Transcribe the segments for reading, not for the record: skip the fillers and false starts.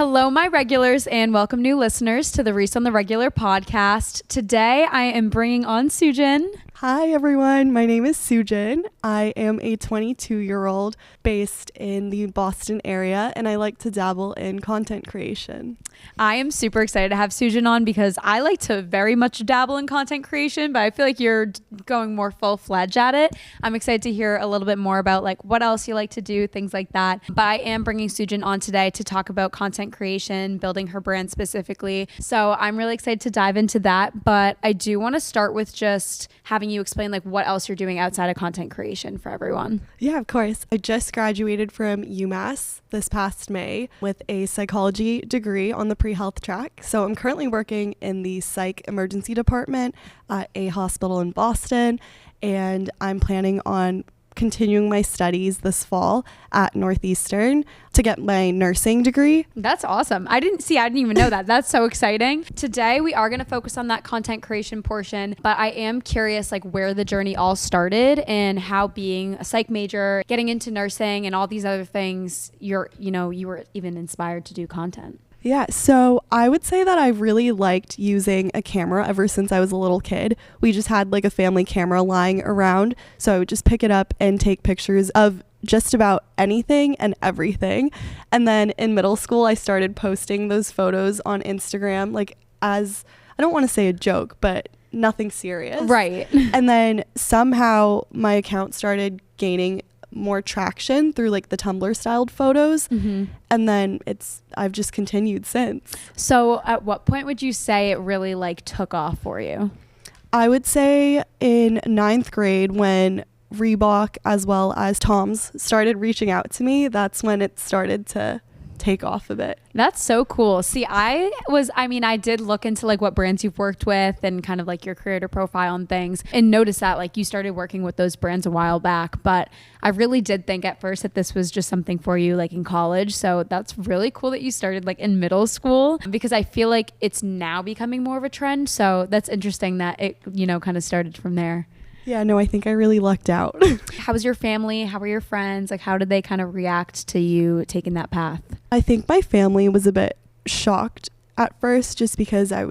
Hello, my regulars, and welcome new listeners to the Reese on the Regular podcast. Today, I am bringing on Sujin. Hi, everyone. My name is Sujin. I am a 22-year-old based in the Boston area, and I like to dabble in content creation. I am super excited to have Sujin on because I like to very much dabble in content creation, but I feel like you're going more full-fledged at it. I'm excited to hear a little bit more about like what else you like to do, things like that. But I am bringing Sujin on today to talk about content creation, building her brand specifically. So I'm really excited to dive into that. But I do want to start with just having you explain like what else you're doing outside of content creation for everyone. Yeah, of course. I just graduated from UMass this past May with a psychology degree on the pre-health track. So I'm currently working in the psych emergency department at a hospital in Boston, and I'm planning on continuing my studies this fall at Northeastern to get my nursing degree. That's awesome. I didn't even know that. That's so exciting. Today, we are going to focus on that content creation portion, but I am curious like where the journey all started and how being a psych major, getting into nursing and all these other things, you were even inspired to do content. Yeah, so I would say that I really liked using a camera ever since I was a little kid. We just had like a family camera lying around, so I would just pick it up and take pictures of just about anything and everything. And then in middle school, I started posting those photos on Instagram, like as, I don't want to say a joke, but nothing serious. Right. And then somehow my account started gaining more traction through like the Tumblr styled photos. Mm-hmm. And then I've just continued since. So at what point would you say it really like took off for you? I would say in 9th grade when Reebok as well as Toms started reaching out to me, that's when it started to take off a bit. That's so cool. See, I did look into like what brands you've worked with and kind of like your creator profile and things, and noticed that like you started working with those brands a while back, but I really did think at first that this was just something for you like in college. So that's really cool that you started like in middle school, because I feel like it's now becoming more of a trend. So that's interesting that it, kind of started from there. Yeah, no, I think I really lucked out. How was your family? How were your friends? Like, how did they kind of react to you taking that path? I think my family was a bit shocked at first just because I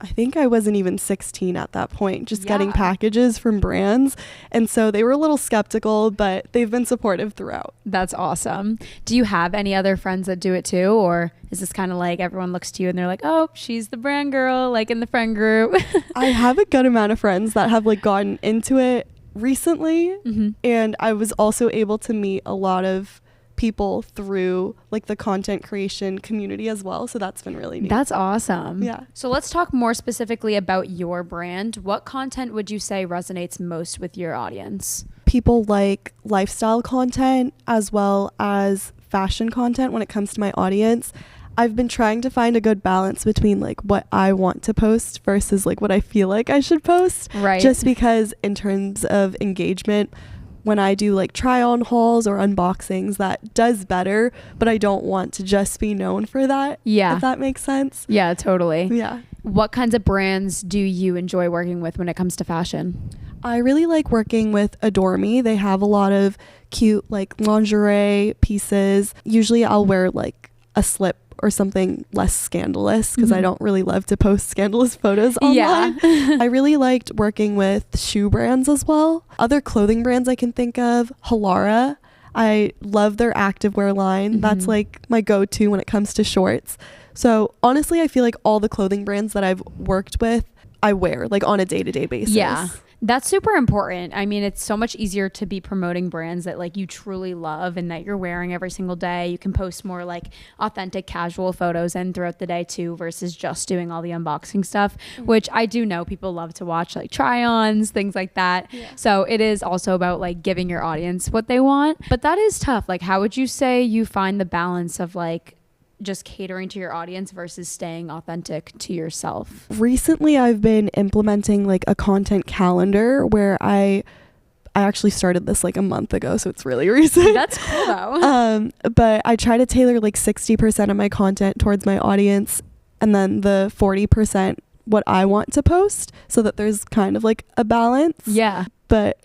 think I wasn't even 16 at that point, just getting packages from brands. And so they were a little skeptical, but they've been supportive throughout. That's awesome. Do you have any other friends that do it too? Or is this kind of like everyone looks to you and they're like, oh, she's the brand girl, like in the friend group? I have a good amount of friends that have like gotten into it recently. Mm-hmm. And I was also able to meet a lot of people through like the content creation community as well, so that's been really neat. That's awesome. Yeah. So let's talk more specifically about your brand. What content would you say resonates most with your audience? People like lifestyle content as well as fashion content when it comes to my audience. I've been trying to find a good balance between like what I want to post versus like what I feel like I should post. Right. Just because in terms of engagement, when I do like try on hauls or unboxings, that does better, but I don't want to just be known for that. Yeah. If that makes sense. Yeah, totally. Yeah. What kinds of brands do you enjoy working with when it comes to fashion? I really like working with Adore Me. They have a lot of cute like lingerie pieces. Usually I'll wear like a slip or something less scandalous because I don't really love to post scandalous photos online. Yeah. I really liked working with shoe brands as well. Other clothing brands I can think of, Halara. I love their activewear line. Mm-hmm. That's like my go-to when it comes to shorts. So honestly, I feel like all the clothing brands that I've worked with, I wear like on a day-to-day basis. Yeah. That's super important. I mean, it's so much easier to be promoting brands that like you truly love and that you're wearing every single day. You can post more like authentic casual photos and throughout the day too, versus just doing all the unboxing stuff, which I do know people love to watch, like try-ons, things like that. Yeah. So it is also about like giving your audience what they want. But that is tough. Like, how would you say you find the balance of like just catering to your audience versus staying authentic to yourself? Recently, I've been implementing like a content calendar where I actually started this like a month ago, so it's really recent. That's cool though. But I try to tailor like 60% of my content towards my audience and then the 40% what I want to post so that there's kind of like a balance. Yeah. But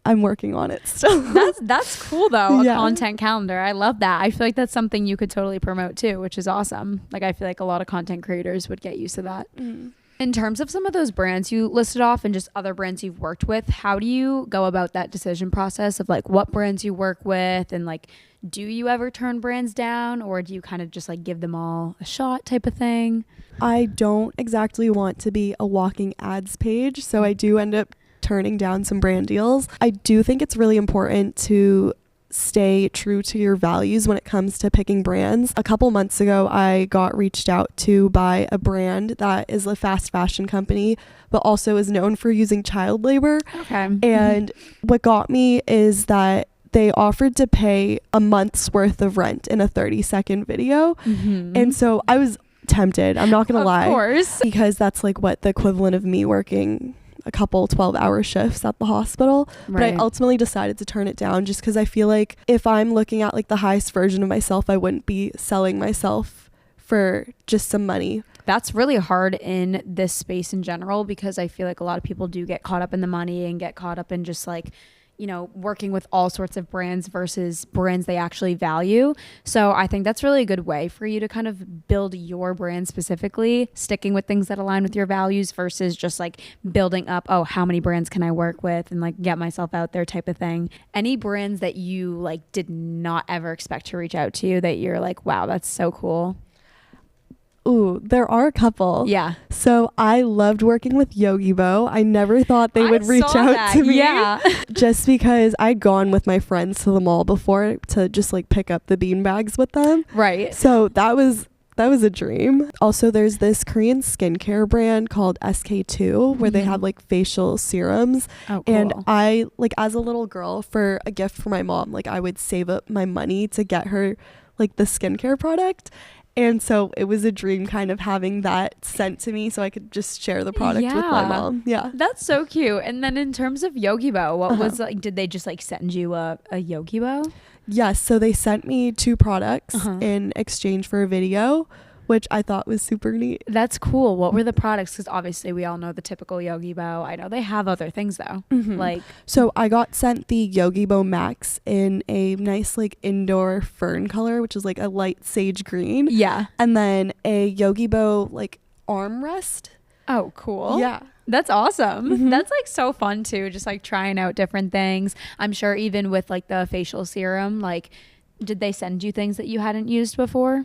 I'm working on it still. That's cool though. Yeah. A content calendar. I love that. I feel like that's something you could totally promote too, which is awesome. Like I feel like a lot of content creators would get used to that. In terms of some of those brands you listed off and just other brands you've worked with, how do you go about that decision process of like what brands you work with, and like do you ever turn brands down, or do you kind of just like give them all a shot type of thing? I don't exactly want to be a walking ads page, so I do end up turning down some brand deals. I do think it's really important to stay true to your values when it comes to picking brands. A couple months ago, I got reached out to by a brand that is a fast fashion company, but also is known for using child labor. Okay. And what got me is that they offered to pay a month's worth of rent in a 30-second video. And so I was tempted, I'm not gonna lie. Of course. Because that's like what the equivalent of me working a couple 12-hour shifts at the hospital. Right. But I ultimately decided to turn it down just because I feel like if I'm looking at like the highest version of myself, I wouldn't be selling myself for just some money. That's really hard in this space in general, because I feel like a lot of people do get caught up in the money and get caught up in just like, you know, working with all sorts of brands versus brands they actually value. So I think that's really a good way for you to kind of build your brand specifically, sticking with things that align with your values versus just like building up, oh, how many brands can I work with and like get myself out there type of thing. Any brands that you like did not ever expect to reach out to you that you're like, wow, that's so cool? Ooh, there are a couple. Yeah. So I loved working with Yogibo. I never thought they would reach out to me. Yeah. Just because I'd gone with my friends to the mall before to just like pick up the bean bags with them. Right. So that was a dream. Also, there's this Korean skincare brand called SK2 where they have like facial serums. Oh, cool. And I, like, as a little girl, for a gift for my mom, like I would save up my money to get her like the skincare product. And so it was a dream kind of having that sent to me so I could just share the product with my mom. Yeah. That's so cute. And then in terms of Yogibo, what was like, did they just like send you a Yogibo? Yes. So they sent me 2 products in exchange for a video, which I thought was super neat. That's cool. What were the products? Because obviously we all know the typical Yogibo. I know they have other things though. Like, so I got sent the Yogibo Max in a nice like indoor fern color, which is like a light sage green. yeah. And then a Yogibo like armrest. Oh, cool. Yeah. That's awesome. That's like so fun too. Just like trying out different things. I'm sure even with like the facial serum, like, did they send you things that you hadn't used before?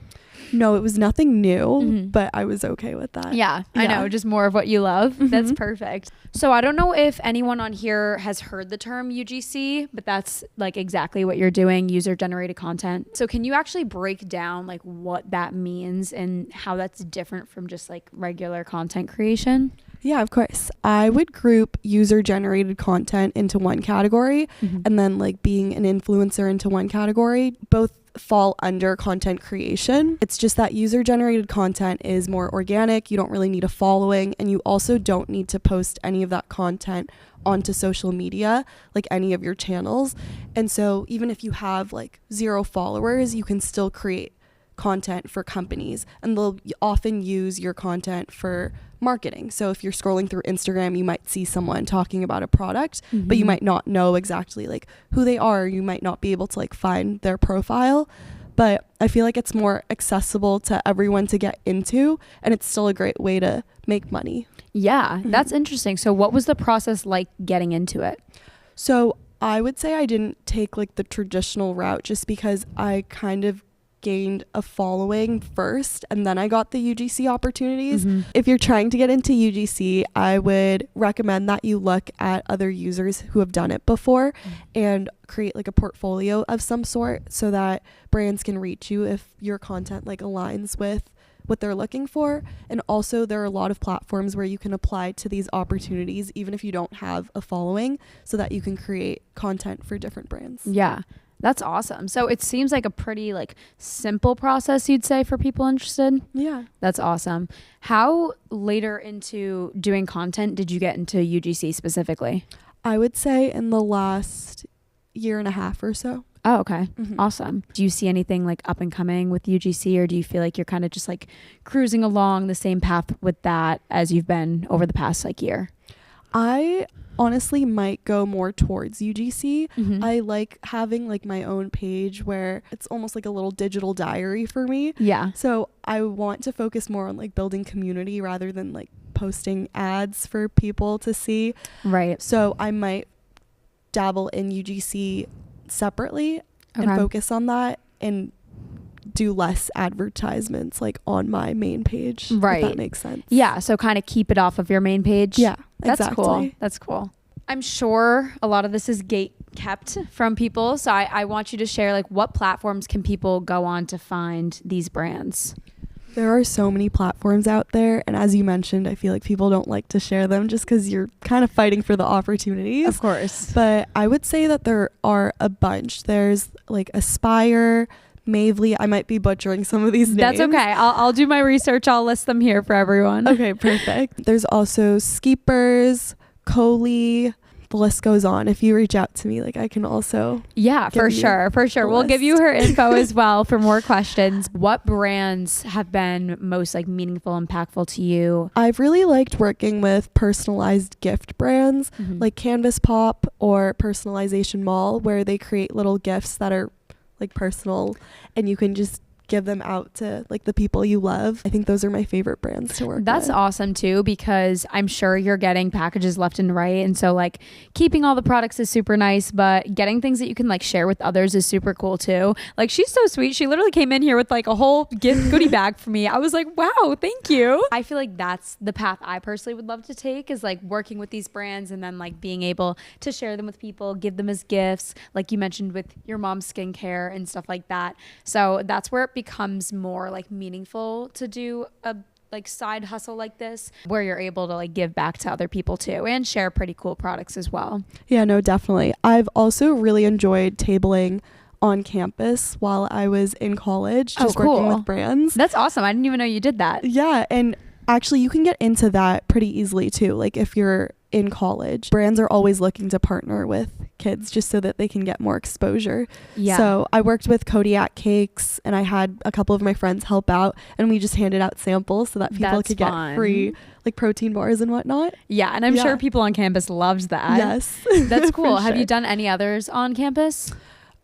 No, it was nothing new, but I was okay with that. Yeah, I know. Just more of what you love. That's perfect. So I don't know if anyone on here has heard the term UGC, but that's like exactly what you're doing, user generated content. So can you actually break down like what that means and how that's different from just like regular content creation? Yeah, of course. I would group user generated content into one category and then like being an influencer into one category. Both fall under content creation. It's just that user generated content is more organic. You don't really need a following, and you also don't need to post any of that content onto social media, like any of your channels. And so even if you have like 0 followers, you can still create content for companies, and they'll often use your content for marketing. So if you're scrolling through Instagram, you might see someone talking about a product, but you might not know exactly like who they are. You might not be able to like find their profile, but I feel like it's more accessible to everyone to get into, and it's still a great way to make money. Yeah, that's interesting. So what was the process like getting into it? So I would say I didn't take like the traditional route, just because I kind of gained a following first and then I got the UGC opportunities. If you're trying to get into UGC, I would recommend that you look at other users who have done it before and create like a portfolio of some sort so that brands can reach you if your content like aligns with what they're looking for. And also there are a lot of platforms where you can apply to these opportunities even if you don't have a following, so that you can create content for different brands. Yeah. That's awesome. So it seems like a pretty like simple process, you'd say, for people interested. Yeah. That's awesome. How later into doing content did you get into UGC specifically? I would say in the last 1.5 years or so. Oh, okay. Awesome. Do you see anything like up and coming with UGC, or do you feel like you're kind of just like cruising along the same path with that as you've been over the past like year? I honestly might go more towards UGC. Mm-hmm. I like having like my own page where it's almost like a little digital diary for me. Yeah. So I want to focus more on like building community rather than like posting ads for people to see. Right. So I might dabble in UGC separately and Okay. focus on that and do less advertisements like on my main page. Right. If that makes sense. Yeah. So kind of keep it off of your main page. Yeah. That's exactly. cool. That's cool. I'm sure a lot of this is gate kept from people. So I want you to share like what platforms can people go on to find these brands? There are so many platforms out there. And as you mentioned, I feel like people don't like to share them just because you're kind of fighting for the opportunities. Of course. But I would say that there are a bunch. There's like Aspire, Mavely. I might be butchering some of these names. That's okay. I'll do my research. I'll list them here for everyone. Okay, perfect. There's also Skeepers, Coley. The list goes on. If you reach out to me, like I can also For sure. We'll give you list. her info as well for more questions. What brands have been most like meaningful, impactful to you? I've really liked working with personalized gift brands like Canvas Pop or Personalization Mall, where they create little gifts that are like personal and you can just give them out to like the people you love. I think those are my favorite brands to work with. That's awesome too, because I'm sure you're getting packages left and right. And so like keeping all the products is super nice, but getting things that you can like share with others is super cool too. Like she's so sweet. She literally came in here with like a whole gift goodie bag for me. I was like, wow, thank you. I feel like that's the path I personally would love to take, is like working with these brands and then like being able to share them with people, give them as gifts, like you mentioned with your mom's skincare and stuff like that. So that's where it becomes more like meaningful to do a like side hustle like this, where you're able to like give back to other people too and share pretty cool products as well. Yeah, no, definitely. I've also really enjoyed tabling on campus while I was in college, just working with brands. That's awesome. I didn't even know you did that. Yeah, and actually you can get into that pretty easily too. Like if you're in college, brands are always looking to partner with kids just so that they can get more exposure. Yeah. So I worked with Kodiak Cakes and I had a couple of my friends help out and we just handed out samples so that people That's could fun. get free like protein bars and whatnot. Yeah, and I'm sure people on campus loved that. Yes. That's cool. For Have you sure. done any others on campus?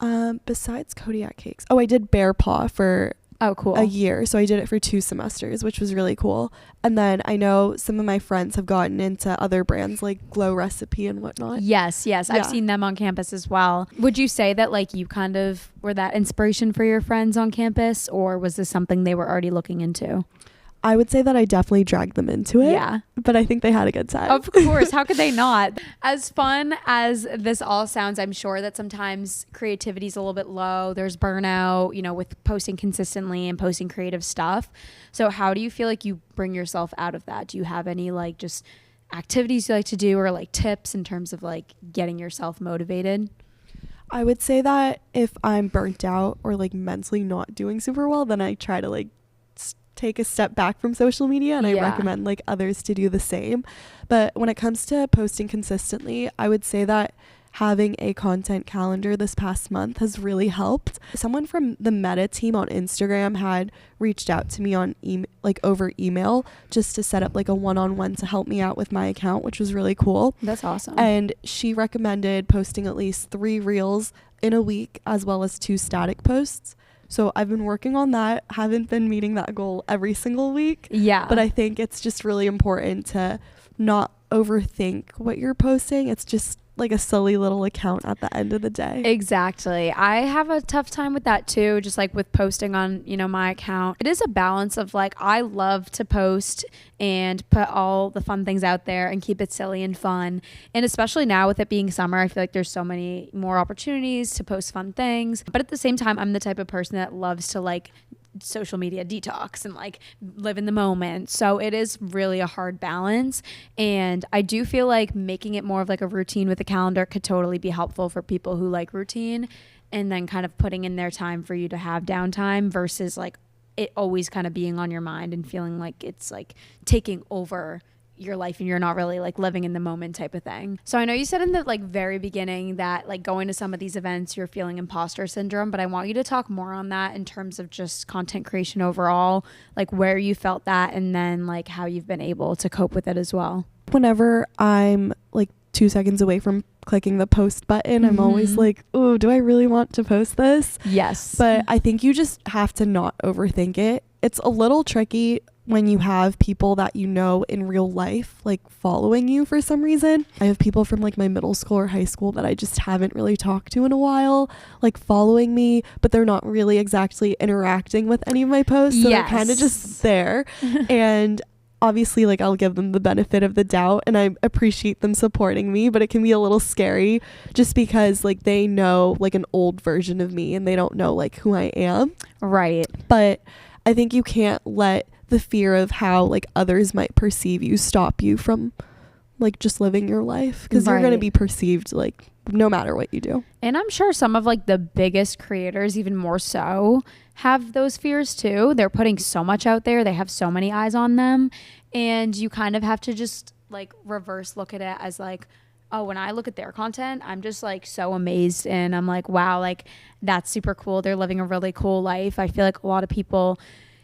Besides Kodiak Cakes. Oh, I did Bearpaw for Oh, cool. a year. So I did it for 2 semesters, which was really cool. And then I know some of my friends have gotten into other brands like Glow Recipe and whatnot. Yes. Yeah. I've seen them on campus as well. Would you say that like you kind of were that inspiration for your friends on campus, or was this something they were already looking into? I would say that I definitely dragged them into it. Yeah. But I think they had a good time. Of course. How could they not? As fun as this all sounds, I'm sure that sometimes creativity is a little bit low. There's burnout, you know, with posting consistently and posting creative stuff. So how do you feel like you bring yourself out of that? Do you have any like just activities you like to do, or like tips in terms of like getting yourself motivated? I would say that if I'm burnt out or like mentally not doing super well, then I try to like take a step back from social media, and I recommend like others to do the same. But when it comes to posting consistently, I would say that having a content calendar this past month has really helped. Someone from the Meta team on Instagram had reached out to me on over email just to set up like a one-on-one to help me out with my account, which was really cool. That's awesome. And she recommended posting at least 3 reels in a week as well as 2 static posts. So I've been working on that. Haven't been meeting that goal every single week. Yeah. But I think it's just really important to not overthink what you're posting. It's just like a silly little account at the end of the day. Exactly. I have a tough time with that too, just like with posting on, you know, my account. It is a balance of like, I love to post and put all the fun things out there and keep it silly and fun. And especially now with it being summer, I feel like there's so many more opportunities to post fun things. But at the same time, I'm the type of person that loves to like social media detox and like live in the moment. So it is really a hard balance. And I do feel like making it more of like a routine with a calendar could totally be helpful for people who like routine, and then kind of putting in their time for you to have downtime versus like it always kind of being on your mind and feeling like it's like taking over your life and you're not really like living in the moment type of thing. So I know you said in the like very beginning that like going to some of these events you're feeling imposter syndrome, but I want you to talk more on that in terms of just content creation overall, like where you felt that and then like how you've been able to cope with it as well. Whenever I'm like 2 seconds away from clicking the post button. I'm always like, oh, do I really want to post this? Yes. But I think you just have to not overthink it. It's a little tricky when you have people that you know in real life like following you for some reason. I have people from like my middle school or high school that I just haven't really talked to in a while, like following me, but they're not really exactly interacting with any of my posts. So they're kind of just there. And obviously, like, I'll give them the benefit of the doubt and I appreciate them supporting me, but it can be a little scary just because like they know like an old version of me and they don't know like who I am. Right. But I think you can't let the fear of how like others might perceive you stop you from like just living your life, because you're going to be perceived like no matter what you do. And I'm sure some of like the biggest creators, even more so, have those fears too. They're putting so much out there. They have so many eyes on them. And you kind of have to just like reverse look at it as like, oh, when I look at their content, I'm just like so amazed. And I'm like, wow, like that's super cool. They're living a really cool life. I feel like a lot of people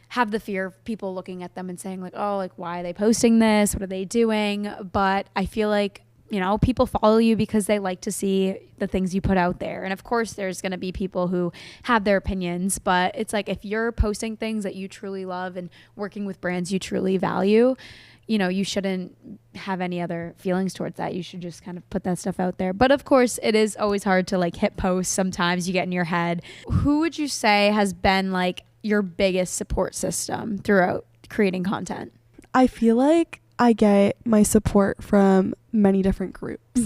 have the fear of people looking at them and saying like, oh, like why are they posting this? What are they doing? But I feel like, you know, people follow you because they like to see the things you put out there. And of course, there's going to be people who have their opinions, but it's like if you're posting things that you truly love and working with brands you truly value, you know, you shouldn't have any other feelings towards that. You should just kind of put that stuff out there. But of course, it is always hard to like hit post. Sometimes you get in your head. Who would you say has been like your biggest support system throughout creating content? I feel like I get my support from many different groups.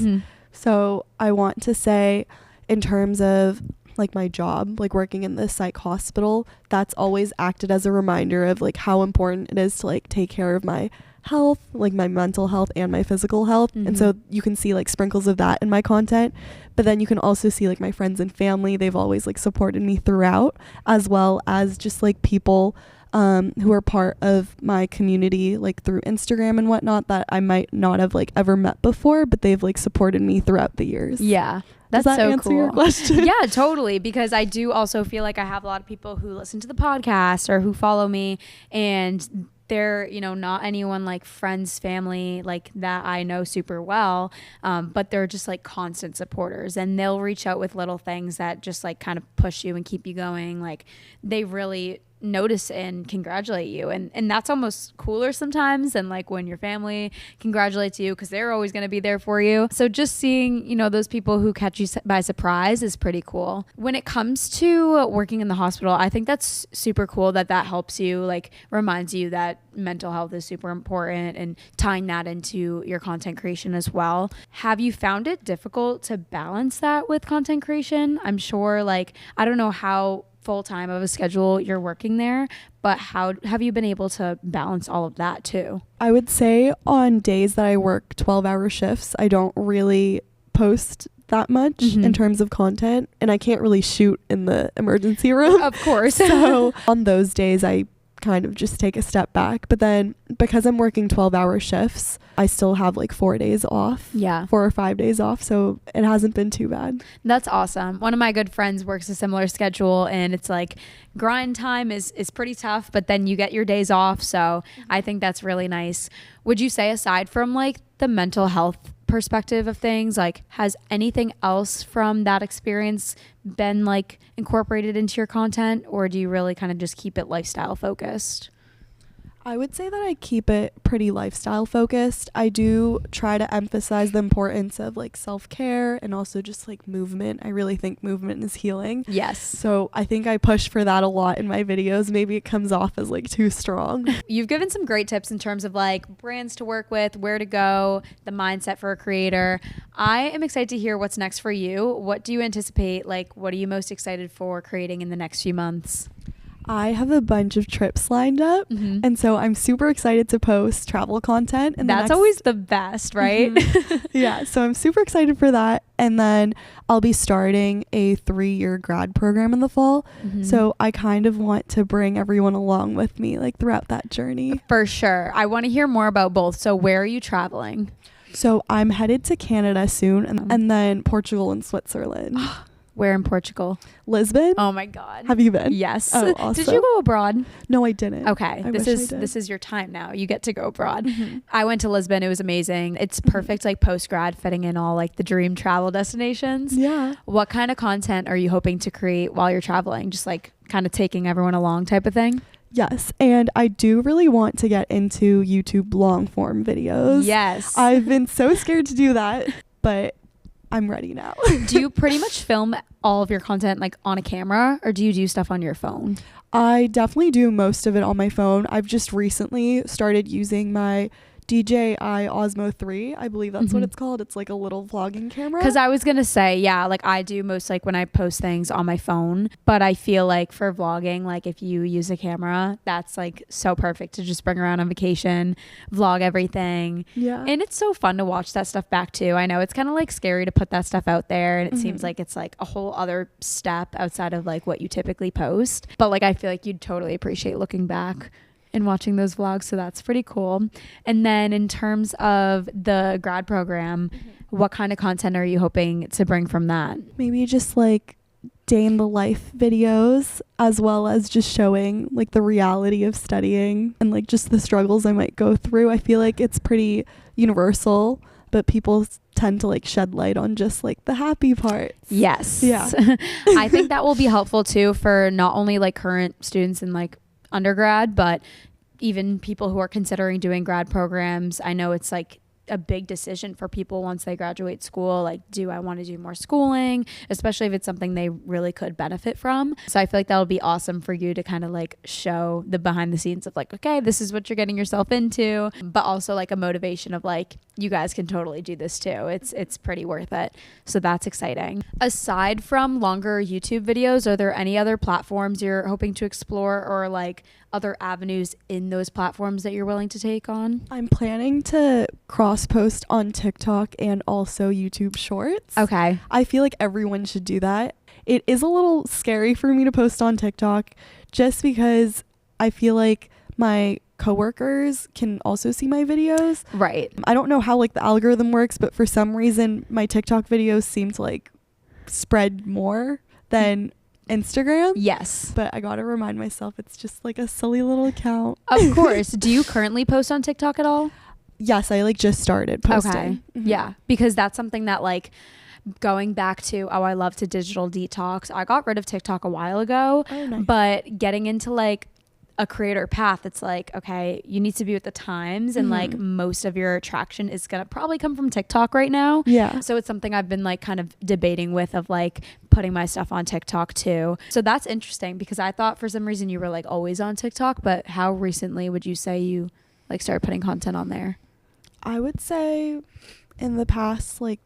So I want to say in terms of like my job, like working in the psych hospital, that's always acted as a reminder of like how important it is to like take care of my health, like my mental health and my physical health. And so you can see like sprinkles of that in my content, but then you can also see like my friends and family, they've always like supported me throughout, as well as just like people who are part of my community like through Instagram and whatnot that I might not have like ever met before, but they've like supported me throughout the years. Yeah. That's Does that so answer cool. your question? Yeah, totally. Because I do also feel like I have a lot of people who listen to the podcast or who follow me, and they're, you know, not anyone like friends, family, like that I know super well, but they're just like constant supporters, and they'll reach out with little things that just like kind of push you and keep you going. Like they really notice and congratulate you, and that's almost cooler sometimes than like when your family congratulates you, because they're always going to be there for you. So just seeing, you know, those people who catch you by surprise is pretty cool. When it comes to working in the hospital, I think that's super cool that helps you, like reminds you that mental health is super important, and tying that into your content creation as well. Have you found it difficult to balance that with content creation? I'm sure, like, I don't know how full-time of a schedule you're working there, but how have you been able to balance all of that too? I would say on days that I work 12-hour shifts, I don't really post that much in terms of content, and I can't really shoot in the emergency room. Of course. So on those days, I kind of just take a step back. But then because I'm working 12-hour shifts, I still have like 4 days off. Yeah. 4 or 5 days off. So it hasn't been too bad. That's awesome. One of my good friends works a similar schedule, and it's like grind time is pretty tough, but then you get your days off. So I think that's really nice. Would you say, aside from like the mental health perspective of things, like has anything else from that experience been like incorporated into your content, or do you really kind of just keep it lifestyle focused? I would say that I keep it pretty lifestyle focused. I do try to emphasize the importance of like self-care and also just like movement. I really think movement is healing. Yes. So I think I push for that a lot in my videos. Maybe it comes off as like too strong. You've given some great tips in terms of like brands to work with, where to go, the mindset for a creator. I am excited to hear what's next for you. What do you anticipate? Like, what are you most excited for creating in the next few months? I have a bunch of trips lined up, and so I'm super excited to post travel content. And that's always the best, right? Yeah, so I'm super excited for that. And then I'll be starting a 3-year grad program in the fall. So I kind of want to bring everyone along with me like throughout that journey. For sure. I want to hear more about both. So where are you traveling? So I'm headed to Canada soon, and then Portugal and Switzerland. Where in Portugal? Lisbon. Oh my God. Have you been? Yes. Oh, awesome. Did you go abroad? No, I didn't. Okay. I This wish I is did. this is your time now. You get to go abroad. Mm-hmm. I went to Lisbon. It was amazing. It's perfect like post grad, fitting in all like the dream travel destinations. Yeah. What kind of content are you hoping to create while you're traveling? Just like kind of taking everyone along type of thing? Yes, and I do really want to get into YouTube long form videos. Yes. I've been so scared to do that, but I'm ready now. Do you pretty much film all of your content like on a camera, or do you do stuff on your phone? I definitely do most of it on my phone. I've just recently started using my DJI Osmo 3. I believe that's what it's called. It's like a little vlogging camera. Because I was going to say, yeah, like I do most like when I post things on my phone. But I feel like for vlogging, like if you use a camera, that's like so perfect to just bring around on vacation, vlog everything. Yeah. And it's so fun to watch that stuff back too. I know it's kind of like scary to put that stuff out there. And it seems like it's like a whole other step outside of like what you typically post. But like I feel like you'd totally appreciate looking back and watching those vlogs, so that's pretty cool. And then in terms of the grad program, what kind of content are you hoping to bring from that? Maybe just like day in the life videos, as well as just showing like the reality of studying and like just the struggles I might go through. I feel like it's pretty universal, but people tend to like shed light on just like the happy parts. Yes. Yeah. I think that will be helpful too for not only like current students in like undergrad, but even people who are considering doing grad programs. I know it's like a big decision for people once they graduate school. Like, do I want to do more schooling, especially if it's something they really could benefit from? So I feel like that'll be awesome for you to kind of like show the behind the scenes of like, okay, this is what you're getting yourself into, but also like a motivation of like, you guys can totally do this too. It's pretty worth it. So that's exciting. Aside from longer YouTube videos, are there any other platforms you're hoping to explore, or like other avenues in those platforms that you're willing to take on? I'm planning to cross post on TikTok and also YouTube Shorts. Okay. I feel like everyone should do that. It is a little scary for me to post on TikTok just because I feel like my coworkers can also see my videos. Right. I don't know how like the algorithm works, but for some reason my TikTok videos seem to like spread more than Instagram. Yes. But I gotta remind myself it's just like a silly little account. Of course. Do you currently post on TikTok at all? Yes, I like just started posting. Okay. Yeah. Because that's something that like going back to, I love to digital detox. I got rid of TikTok a while ago. Oh, nice. But getting into like a creator path, it's like, okay, you need to be with the times, and like most of your attraction is gonna probably come from TikTok right now. Yeah. So it's something I've been like kind of debating with, of like putting my stuff on TikTok too. So that's interesting, because I thought for some reason you were like always on TikTok, but how recently would you say you like started putting content on there? I would say in the past like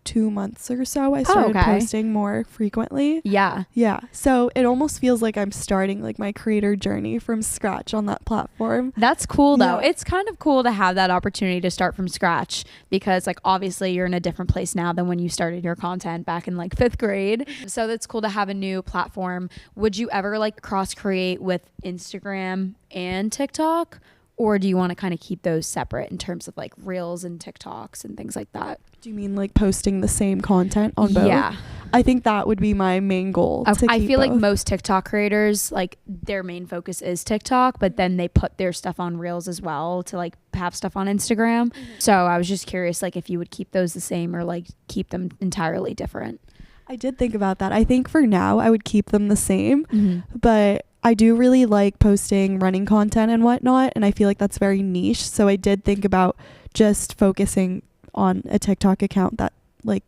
2 months or so, I started posting more frequently. Yeah. Yeah. So it almost feels like I'm starting like my creator journey from scratch on that platform. That's cool though. Yeah. It's kind of cool to have that opportunity to start from scratch, because like obviously you're in a different place now than when you started your content back in like 5th grade. So that's cool to have a new platform. Would you ever like cross create with Instagram and TikTok? Or do you want to kind of keep those separate in terms of like reels and TikToks and things like that? Do you mean like posting the same content on both? Yeah. I think that would be my main goal. I feel like both. most TikTok creators, like their main focus is TikTok, but then they put their stuff on reels as well to like have stuff on Instagram. So I was just curious, like if you would keep those the same or like keep them entirely different. I did think about that. I think for now I would keep them the same, but I do really like posting running content and whatnot, and I feel like that's very niche. So I did think about just focusing on a TikTok account that like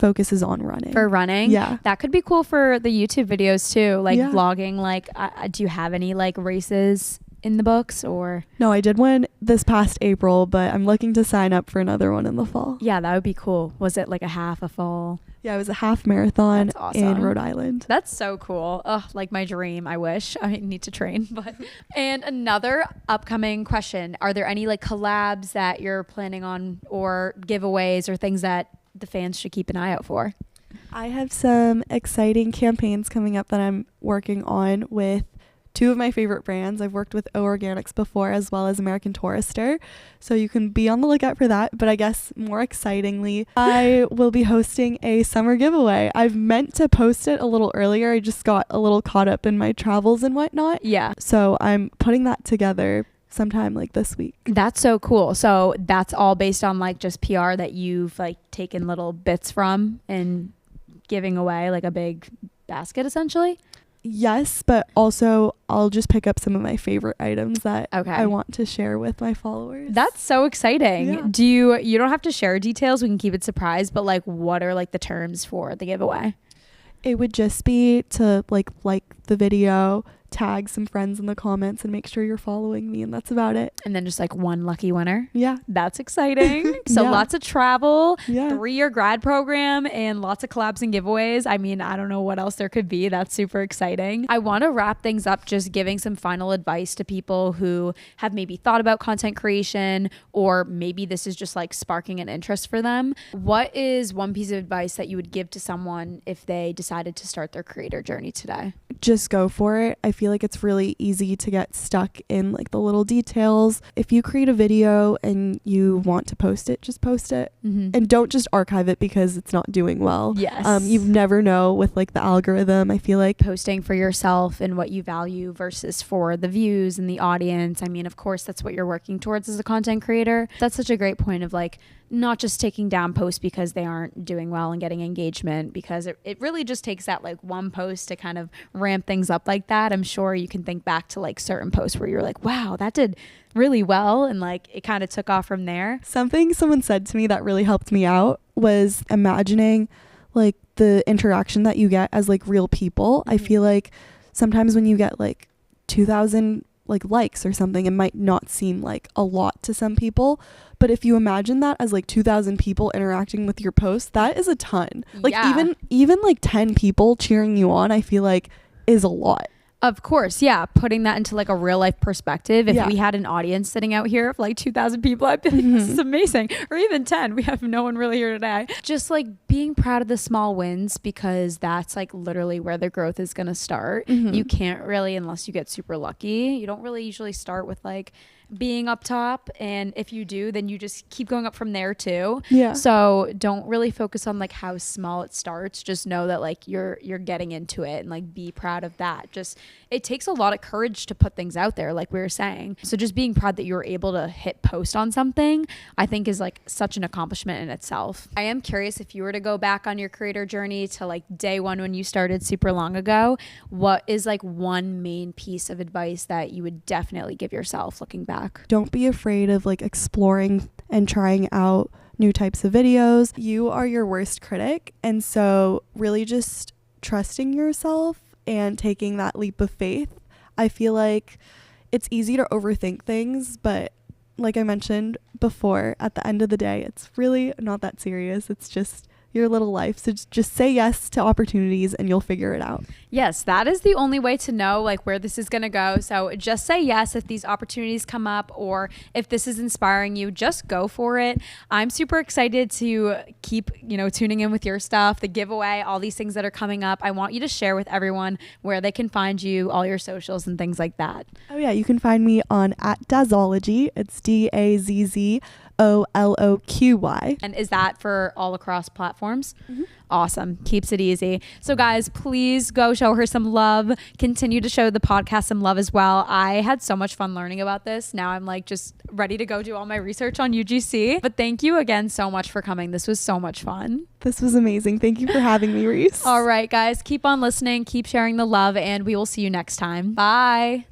focuses on running. For running? Yeah. That could be cool for the YouTube videos too, like Yeah. vlogging. Like do you have any like races in the books, or? No, I did one this past April, but I'm looking to sign up for another one in the fall. Yeah, that would be cool. Was it like a half, a full? Yeah, it was a half marathon That's awesome. in Rhode Island. That's so cool. Ugh, like my dream. I wish. I need to train. But and another upcoming question. Are there any like collabs that you're planning on, or giveaways or things that the fans should keep an eye out for? I have some exciting campaigns coming up that I'm working on with two of my favorite brands. I've worked with O Organics before, as well as American Tourister, so you can be on the lookout for that. But I guess more excitingly, I will be hosting a summer giveaway. I've meant to post it a little earlier. I just got a little caught up in my travels and whatnot. Yeah. So I'm putting that together sometime like this week. That's so cool. So that's all based on like just PR that you've like taken little bits from and giving away like a big basket essentially? Yes, but also I'll just pick up some of my favorite items that I want to share with my followers. That's so exciting. Yeah. You don't have to share details. We can keep it surprise, but like what are like the terms for the giveaway? It would just be to like the video, tag some friends in the comments, and make sure you're following me, and that's about it. And then just like one lucky winner. Yeah. That's exciting. So Yeah. Lots of travel, Yeah. 3-year grad program, and lots of collabs and giveaways. I mean, I don't know what else there could be. That's super exciting. I want to wrap things up just giving some final advice to people who have maybe thought about content creation, or maybe this is just like sparking an interest for them. What is one piece of advice that you would give to someone if they decided to start their creator journey today? Just go for it. I feel like it's really easy to get stuck in like the little details. If you create a video and you want to post it, just post it. Mm-hmm. And don't just archive it because it's not doing well. Yes. You never know with like the algorithm. I feel like posting for yourself and what you value versus for the views and the audience. I mean, of course, that's what you're working towards as a content creator. That's such a great point of like not just taking down posts because they aren't doing well and getting engagement, because it really just takes that like one post to kind of ramp things up like that. I'm sure you can think back to like certain posts where you're like, wow, that did really well, and like it kind of took off from there. Something someone said to me that really helped me out was imagining like the interaction that you get as like real people. I feel like sometimes when you get like 2,000 like likes or something, it might not seem like a lot to some people, but if you imagine that as like 2,000 people interacting with your post, that is a ton. Like even like 10 people cheering you on, I feel like is a lot. Of course, yeah. Putting that into like a real life perspective. If we had an audience sitting out here of like 2,000 people, I'd be like, this is amazing. Or even 10. We have no one really here today. Just like being proud of the small wins, because that's like literally where the growth is going to start. You can't really, unless you get super lucky, you don't really usually start with like being up top, and if you do, then you just keep going up from there too. So don't really focus on like how small it starts. Just know that like you're getting into it, and like be proud of that. Just it takes a lot of courage to put things out there, like we were saying. So just being proud that you were able to hit post on something, I think is like such an accomplishment in itself. I am curious, if you were to go back on your creator journey to like day one when you started super long ago, what is like one main piece of advice that you would definitely give yourself looking back? Don't be afraid of like exploring and trying out new types of videos. You are your worst critic, and so really just trusting yourself and taking that leap of faith. I feel like it's easy to overthink things, but like I mentioned before, at the end of the day, it's really not that serious. It's just your little life. So just say yes to opportunities and you'll figure it out. Yes, that is the only way to know like where this is going to go. So just say yes if these opportunities come up, or if this is inspiring you, just go for it. I'm super excited to keep, tuning in with your stuff, the giveaway, all these things that are coming up. I want you to share with everyone where they can find you, all your socials and things like that. Oh yeah, you can find me on @Dazzology. It's DAZZOLOQY. And is that for all across platforms? Mm-hmm. Awesome. Keeps it easy. So guys, please go show her some love. Continue to show the podcast some love as well. I had so much fun learning about this. Now I'm like just ready to go do all my research on UGC. But thank you again so much for coming. This was so much fun. This was amazing. Thank you for having me, Reese. All right, guys, keep on listening, keep sharing the love, and we will see you next time. Bye.